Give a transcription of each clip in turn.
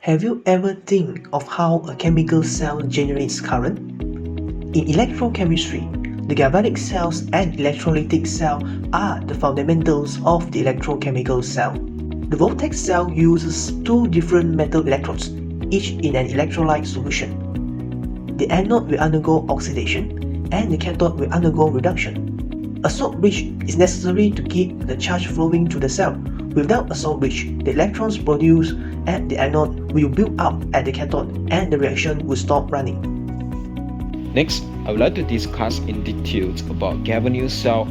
Have you ever think of how a chemical cell generates current? In electrochemistry, the galvanic cells and electrolytic cell are the fundamentals of the electrochemical cell. The voltaic cell uses two different metal electrodes, each in an electrolyte solution. The anode will undergo oxidation and the cathode will undergo reduction. A salt bridge is necessary to keep the charge flowing to the cell. Without a salt bridge, the electrons produced at the anode will build up at the cathode and the reaction will stop running. Next, I would like to discuss in details about Galvanic cell.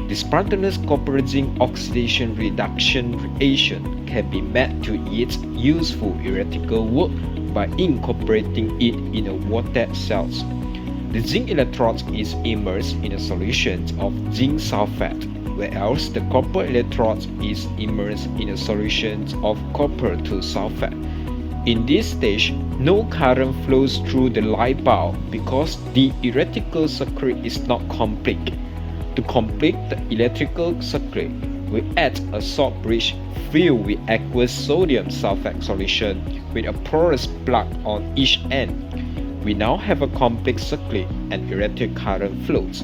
The spontaneous copper zinc oxidation reduction reaction can be made to its useful electrical work by incorporating it in a voltaic cells. The zinc electrode is immersed in a solution of zinc sulfate, whereas the copper electrode is immersed in a solution of copper to sulfate. In this stage, no current flows through the light bulb because the electrical circuit is not complete. To complete the electrical circuit, we add a salt bridge filled with aqueous sodium sulfate solution with a porous plug on each end. We now have a complete circuit and electric current flows.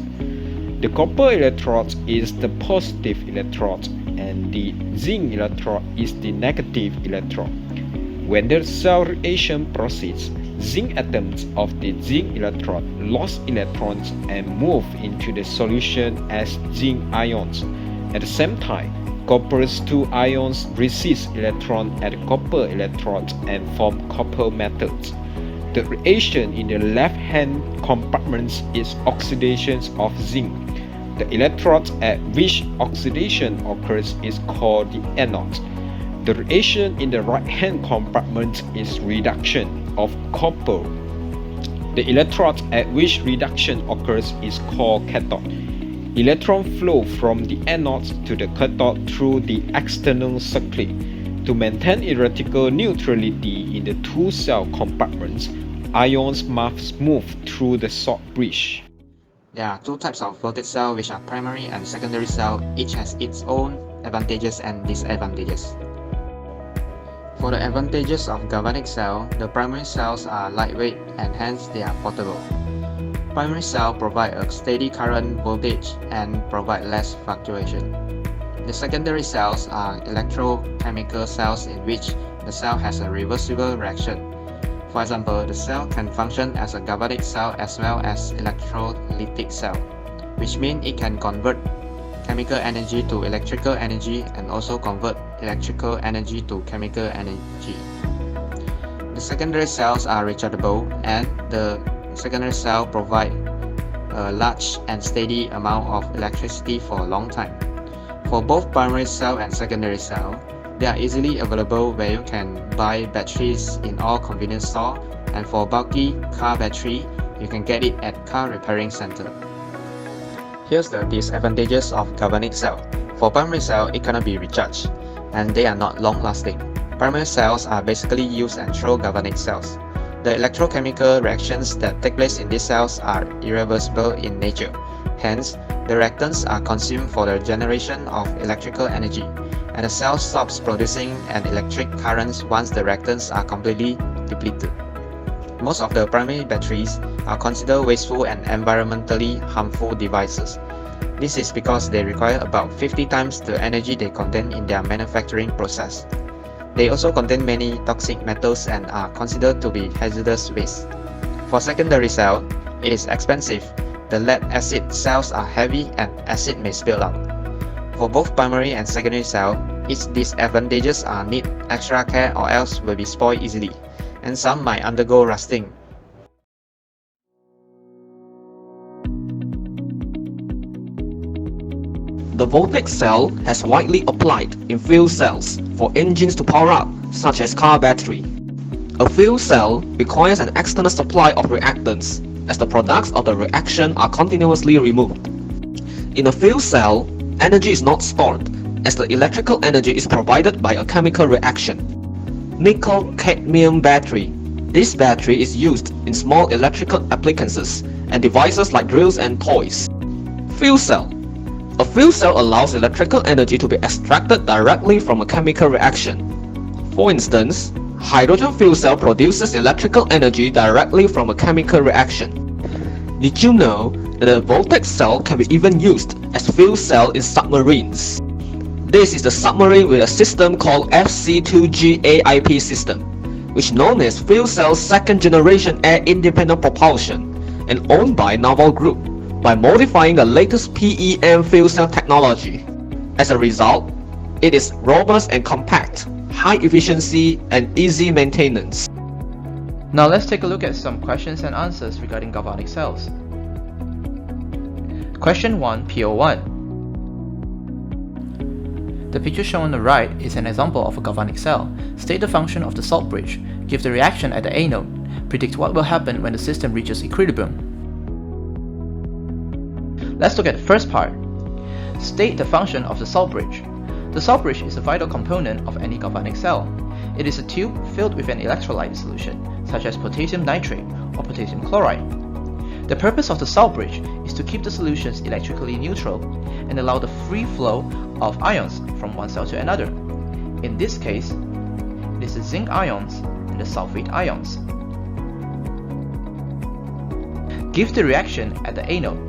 The copper electrode is the positive electrode and the zinc electrode is the negative electrode. When the cell reaction proceeds, zinc atoms of the zinc electrode lost electrons and move into the solution as zinc ions. At the same time, copper's two ions resist electrons at the copper electrode and form copper metals. The reaction in the left-hand compartment is oxidation of zinc. The electrode at which oxidation occurs is called the anode. The reaction in the right-hand compartment is reduction of copper. The electrode at which reduction occurs is called cathode. Electron flow from the anode to the cathode through the external circuit. To maintain electrical neutrality in the two cell compartments, ions must move through the salt bridge. There are two types of voltaic cell, which are primary and secondary cell. Each has its own advantages and disadvantages. For the advantages of galvanic cell, the primary cells are lightweight and hence they are portable. Primary cell provide a steady current voltage and provide less fluctuation. The secondary cells are electrochemical cells in which the cell has a reversible reaction. For example, the cell can function as a galvanic cell as well as electrolytic cell, which means it can convert chemical energy to electrical energy and also convert electrical energy to chemical energy. The secondary cells are rechargeable and the secondary cell provide a large and steady amount of electricity for a long time. For both primary cell and secondary cell, they are easily available where you can buy batteries in all convenience stores, and for bulky car battery, you can get it at car repairing center. Here's the disadvantages of galvanic cell. For primary cell, it cannot be recharged, and they are not long-lasting. Primary cells are basically used and throw galvanic cells. The electrochemical reactions that take place in these cells are irreversible in nature. Hence, the reactants are consumed for the generation of electrical energy, and the cell stops producing an electric current once the reactants are completely depleted. Most of the primary batteries are considered wasteful and environmentally harmful devices. This is because they require about 50 times the energy they contain in their manufacturing process. They also contain many toxic metals and are considered to be hazardous waste. For secondary cell, it is expensive. The lead acid cells are heavy and acid may spill out. For both primary and secondary cell, its disadvantages are need extra care or else will be spoiled easily, and some might undergo rusting. The voltaic cell has widely applied in fuel cells for engines to power up, such as car battery. A fuel cell requires an external supply of reactants, as the products of the reaction are continuously removed. In a fuel cell, energy is not stored, as the electrical energy is provided by a chemical reaction. Nickel-cadmium battery. This battery is used in small electrical appliances and devices like drills and toys. Fuel cell. A fuel cell allows electrical energy to be extracted directly from a chemical reaction. For instance, Hydrogen fuel cell produces electrical energy directly from a chemical reaction. Did you know that a voltaic cell can be even used as fuel cell in submarines? This is the submarine with a system called FC2G-AIP system, which is known as Fuel Cell's second generation air independent propulsion and owned by Naval Group by modifying the latest PEM fuel cell technology. As a result, it is robust and compact, high efficiency and easy maintenance. Now let's take a look at some questions and answers regarding galvanic cells. Question 1, PO1. The picture shown on the right is an example of a galvanic cell. State the function of the salt bridge, give the reaction at the anode, predict what will happen when the system reaches equilibrium. Let's look at the first part. State the function of the salt bridge. The salt bridge is a vital component of any galvanic cell. It is a tube filled with an electrolyte solution, such as potassium nitrate or potassium chloride. The purpose of the salt bridge is to keep the solutions electrically neutral and allow the free flow of ions from one cell to another. In this case, it is the zinc ions and the sulfate ions. Give the reaction at the anode.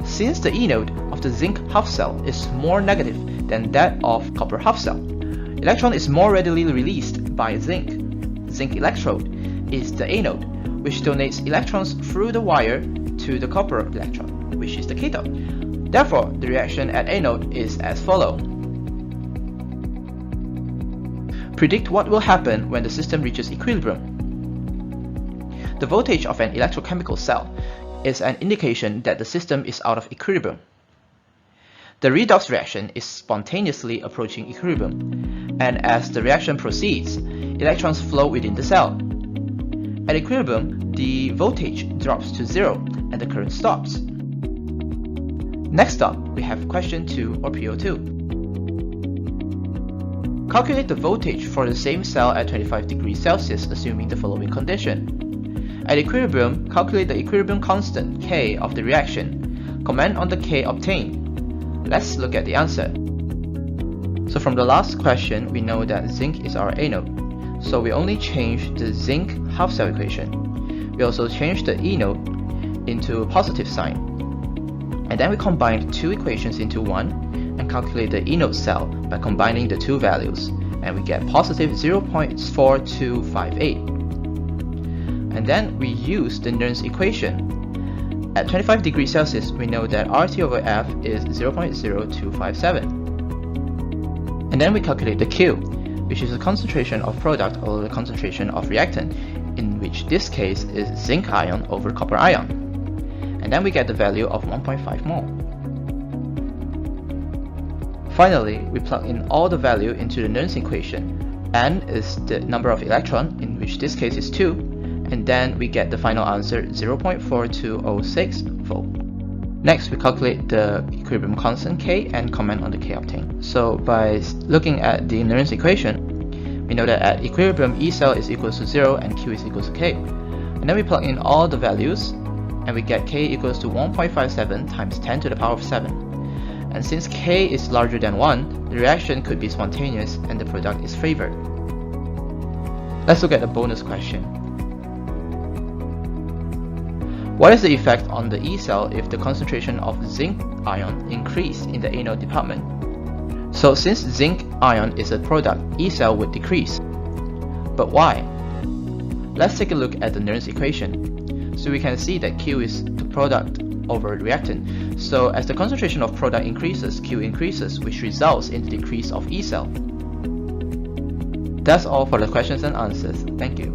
Since the anode of the zinc half cell is more negative than that of copper half cell, electron is more readily released by zinc. Zinc electrode is the anode, which donates electrons through the wire to the copper electron, which is the cathode. Therefore, the reaction at anode is as follows. Predict what will happen when the system reaches equilibrium. The voltage of an electrochemical cell is an indication that the system is out of equilibrium. The redox reaction is spontaneously approaching equilibrium, and as the reaction proceeds, electrons flow within the cell. At equilibrium, the voltage drops to zero and the current stops. Next up, we have question 2 or PO2. Calculate the voltage for the same cell at 25 degrees Celsius assuming the following condition. At equilibrium, calculate the equilibrium constant K of the reaction. Comment on the K obtained. Let's look at the answer. So from the last question, we know that zinc is our anode. So we only change the zinc half cell equation. We also change the anode into a positive sign. And then we combine two equations into one and calculate the anode cell by combining the two values. And we get positive 0.4258. And then we use the Nernst equation. At 25 degrees Celsius, we know that RT over F is 0.0257. And then we calculate the Q, which is the concentration of product over the concentration of reactant, in which this case is zinc ion over copper ion. And then we get the value of 1.5 mole. Finally, we plug in all the value into the Nernst equation. N is the number of electron, in which this case is 2, and then we get the final answer 0.4206 volt. Next, we calculate the equilibrium constant K and comment on the K obtained. So by looking at the Nernst equation, we know that at equilibrium E cell is equals to 0 and Q is equals to K. And then we plug in all the values and we get K equals to 1.57 times 10 to the power of 7. And since K is larger than 1, the reaction could be spontaneous and the product is favored. Let's look at the bonus question. What is the effect on the E cell if the concentration of zinc ion increase in the anode department? So since zinc ion is a product, E cell would decrease. But why? Let's take a look at the Nernst equation. So we can see that Q is the product over reactant. So as the concentration of product increases, Q increases, which results in the decrease of E cell. That's all for the questions and answers. Thank you.